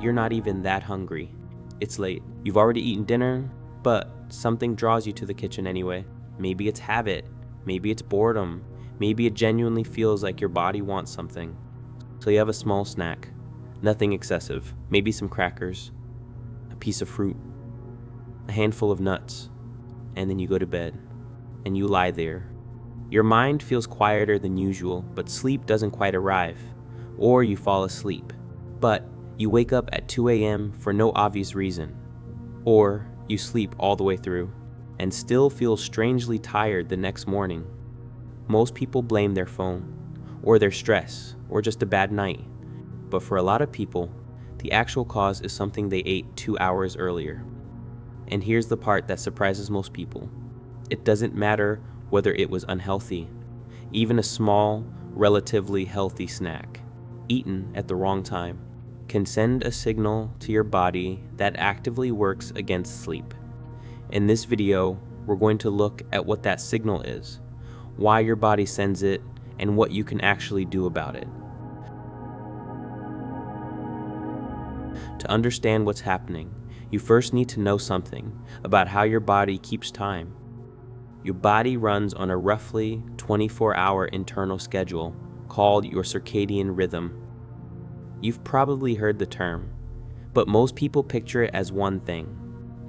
you're not even that hungry. It's late. You've already eaten dinner, but something draws you to the kitchen anyway. Maybe it's habit, maybe it's boredom, maybe it genuinely feels like your body wants something. So you have a small snack, nothing excessive, maybe some crackers, a piece of fruit, a handful of nuts, and then you go to bed, and you lie there. Your mind feels quieter than usual, but sleep doesn't quite arrive, or you fall asleep. But you wake up at 2 a.m. for no obvious reason, or you sleep all the way through and still feel strangely tired the next morning. Most people blame their phone, or their stress, or just a bad night. But for a lot of people, the actual cause is something they ate 2 hours earlier. And here's the part that surprises most people. It doesn't matter whether it was unhealthy. Even a small, relatively healthy snack, eaten at the wrong time, can send a signal to your body that actively works against sleep. In this video, we're going to look at what that signal is, why your body sends it, and what you can actually do about it. To understand what's happening, you first need to know something about how your body keeps time. Your body runs on a roughly 24-hour internal schedule called your circadian rhythm. You've probably heard the term, but most people picture it as one thing,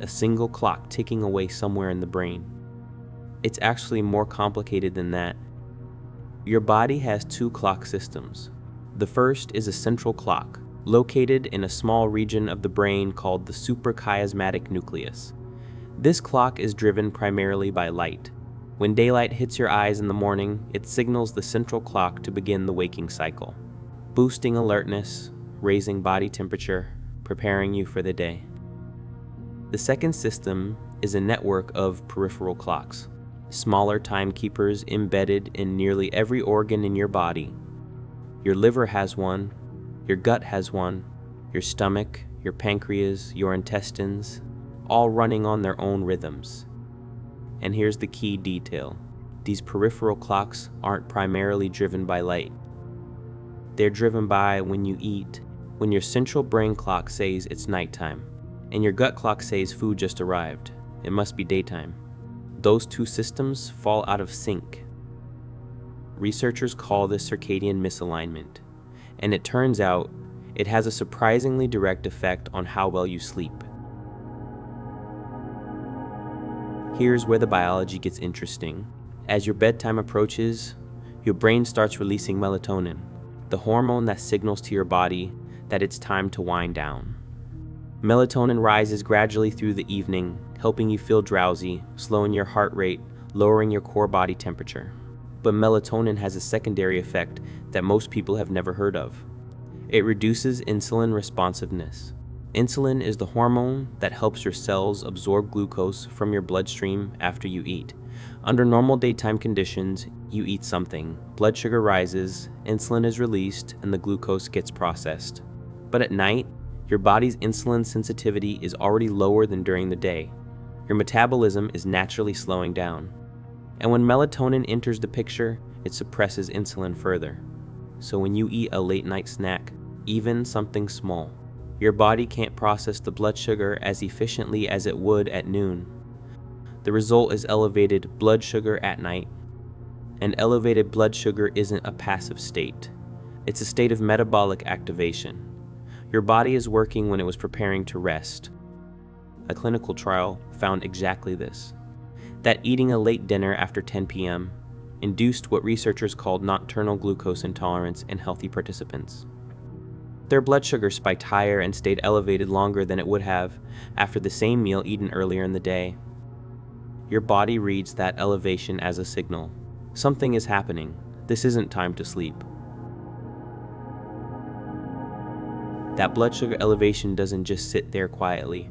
a single clock ticking away somewhere in the brain. It's actually more complicated than that. Your body has two clock systems. The first is a central clock, located in a small region of the brain called the suprachiasmatic nucleus. This clock is driven primarily by light. When daylight hits your eyes in the morning, it signals the central clock to begin the waking cycle, boosting alertness, raising body temperature, preparing you for the day. The second system is a network of peripheral clocks, smaller timekeepers embedded in nearly every organ in your body. Your liver has one, your gut has one, your stomach, your pancreas, your intestines, all running on their own rhythms. And here's the key detail. These peripheral clocks aren't primarily driven by light. They're driven by when you eat, when your central brain clock says it's nighttime, and your gut clock says food just arrived. It must be daytime. Those two systems fall out of sync. Researchers call this circadian misalignment, and it turns out it has a surprisingly direct effect on how well you sleep. Here's where the biology gets interesting. As your bedtime approaches, your brain starts releasing melatonin, the hormone that signals to your body that it's time to wind down. Melatonin rises gradually through the evening, helping you feel drowsy, slowing your heart rate, lowering your core body temperature. But melatonin has a secondary effect that most people have never heard of. It reduces insulin responsiveness. Insulin is the hormone that helps your cells absorb glucose from your bloodstream after you eat. Under normal daytime conditions, you eat something, blood sugar rises, insulin is released, and the glucose gets processed. But at night, your body's insulin sensitivity is already lower than during the day. Your metabolism is naturally slowing down. And when melatonin enters the picture, it suppresses insulin further. So when you eat a late night snack, even something small, your body can't process the blood sugar as efficiently as it would at noon. The result is elevated blood sugar at night. And elevated blood sugar isn't a passive state. It's a state of metabolic activation. Your body is working when it was preparing to rest. A clinical trial found exactly this, that eating a late dinner after 10 p.m. induced what researchers called nocturnal glucose intolerance in healthy participants. Their blood sugar spiked higher and stayed elevated longer than it would have after the same meal eaten earlier in the day. Your body reads that elevation as a signal. Something is happening. This isn't time to sleep. That blood sugar elevation doesn't just sit there quietly.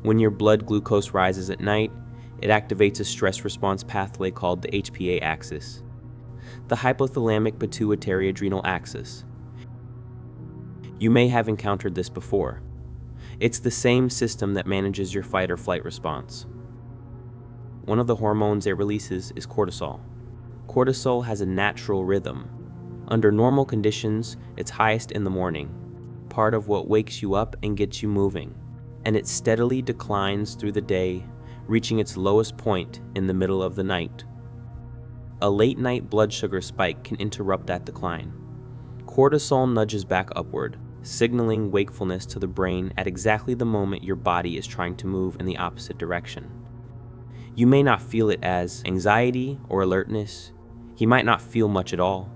When your blood glucose rises at night, it activates a stress response pathway called the HPA axis, the hypothalamic pituitary adrenal axis. You may have encountered this before. It's the same system that manages your fight or flight response. One of the hormones it releases is cortisol. Cortisol has a natural rhythm. Under normal conditions, it's highest in the morning. part of what wakes you up and gets you moving, and it steadily declines through the day, reaching its lowest point in the middle of the night. A late-night blood sugar spike can interrupt that decline. Cortisol nudges back upward, signaling wakefulness to the brain at exactly the moment your body is trying to move in the opposite direction. You may not feel it as anxiety or alertness. You might not feel much at all.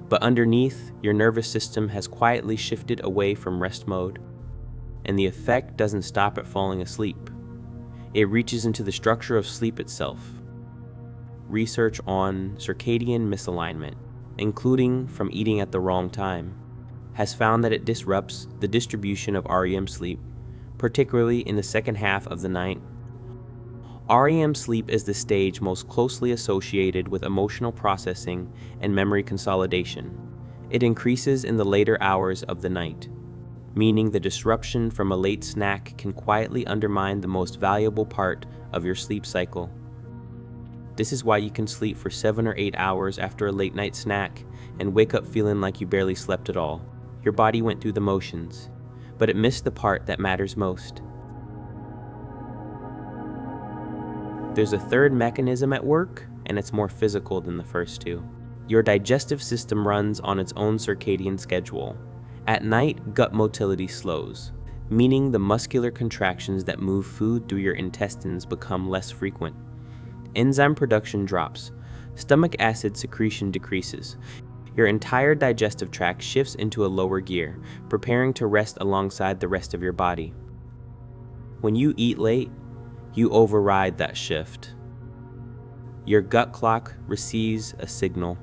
But underneath, your nervous system has quietly shifted away from rest mode, and the effect doesn't stop at falling asleep. It reaches into the structure of sleep itself. Research on circadian misalignment, including from eating at the wrong time, has found that it disrupts the distribution of REM sleep, particularly in the second half of the night. REM sleep is the stage most closely associated with emotional processing and memory consolidation. It increases in the later hours of the night, meaning the disruption from a late snack can quietly undermine the most valuable part of your sleep cycle. This is why you can sleep for 7 or 8 hours after a late night snack and wake up feeling like you barely slept at all. Your body went through the motions, but it missed the part that matters most. There's a third mechanism at work, and it's more physical than the first two. Your digestive system runs on its own circadian schedule. At night, gut motility slows, meaning the muscular contractions that move food through your intestines become less frequent. Enzyme production drops. Stomach acid secretion decreases. Your entire digestive tract shifts into a lower gear, preparing to rest alongside the rest of your body. When you eat late, you override that shift. Your gut clock receives a signal.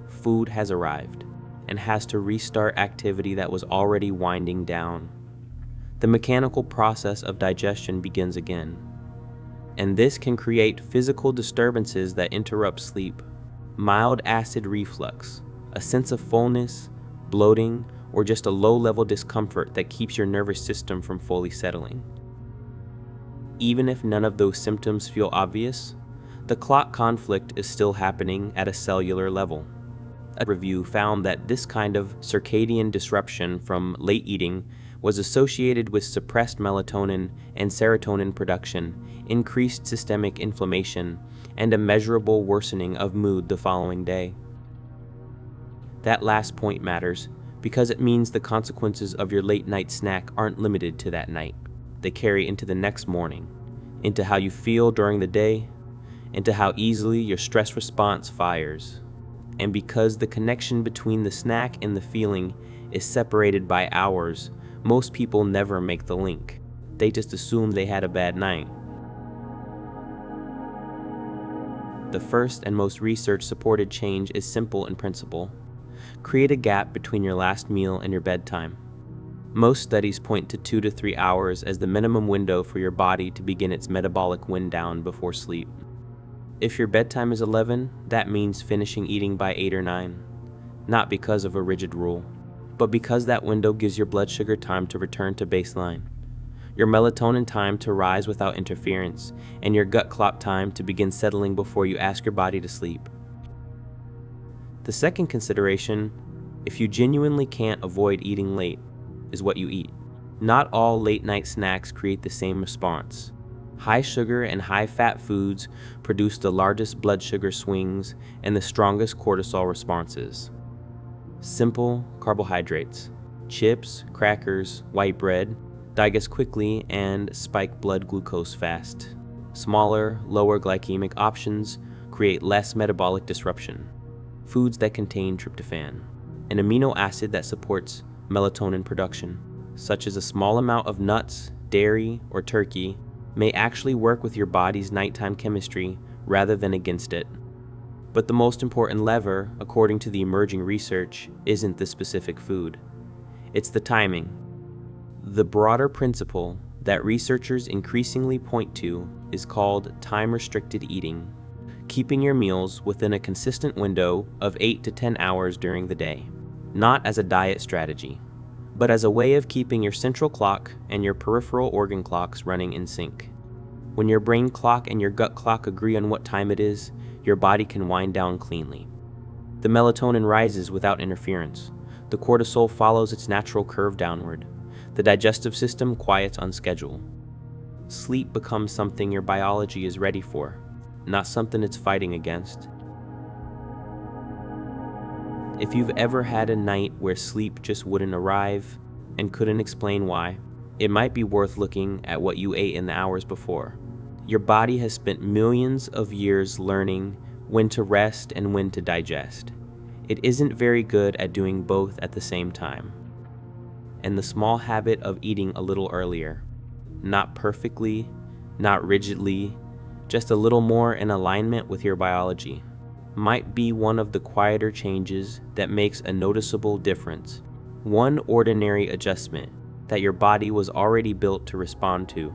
Food has arrived and has to restart activity that was already winding down. The mechanical process of digestion begins again. And this can create physical disturbances that interrupt sleep. Mild acid reflux, a sense of fullness, bloating, or just a low-level discomfort that keeps your nervous system from fully settling. Even if none of those symptoms feel obvious, the clock conflict is still happening at a cellular level. A review found that this kind of circadian disruption from late eating was associated with suppressed melatonin and serotonin production, increased systemic inflammation, and a measurable worsening of mood the following day. That last point matters because it means the consequences of your late night snack aren't limited to that night. They carry into the next morning, into how you feel during the day, into how easily your stress response fires. And because the connection between the snack and the feeling is separated by hours, most people never make the link. They just assume they had a bad night. The first and most research-supported change is simple in principle. Create a gap between your last meal and your bedtime. Most studies point to 2 to 3 hours as the minimum window for your body to begin its metabolic wind down before sleep. If your bedtime is 11, that means finishing eating by 8 or 9. Not because of a rigid rule, but because that window gives your blood sugar time to return to baseline, your melatonin time to rise without interference, and your gut clock time to begin settling before you ask your body to sleep. The second consideration, if you genuinely can't avoid eating late, is what you eat. Not all late-night snacks create the same response. High sugar and high-fat foods produce the largest blood sugar swings and the strongest cortisol responses. Simple carbohydrates, chips, crackers, white bread, digest quickly and spike blood glucose fast. Smaller, lower glycemic options create less metabolic disruption. Foods that contain tryptophan, an amino acid that supports melatonin production, such as a small amount of nuts, dairy, or turkey, may actually work with your body's nighttime chemistry rather than against it. But the most important lever, according to the emerging research, isn't the specific food. It's the timing. The broader principle that researchers increasingly point to is called time-restricted eating, keeping your meals within a consistent window of 8 to 10 hours during the day. Not as a diet strategy, but as a way of keeping your central clock and your peripheral organ clocks running in sync. When your brain clock and your gut clock agree on what time it is, your body can wind down cleanly. The melatonin rises without interference. The cortisol follows its natural curve downward. The digestive system quiets on schedule. Sleep becomes something your biology is ready for, not something it's fighting against. If you've ever had a night where sleep just wouldn't arrive and couldn't explain why, it might be worth looking at what you ate in the hours before. Your body has spent millions of years learning when to rest and when to digest. It isn't very good at doing both at the same time. And the small habit of eating a little earlier, not perfectly, not rigidly, just a little more in alignment with your biology, might be one of the quieter changes that makes a noticeable difference. One ordinary adjustment that your body was already built to respond to.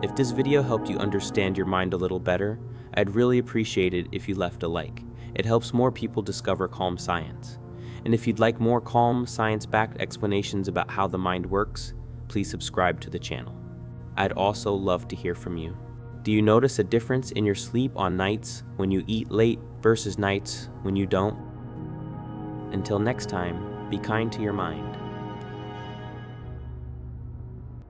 If this video helped you understand your mind a little better, I'd really appreciate it if you left a like. It helps more people discover calm science. And if you'd like more calm, science-backed explanations about how the mind works, please subscribe to the channel. I'd also love to hear from you. Do you notice a difference in your sleep on nights when you eat late versus nights when you don't? Until next time, be kind to your mind.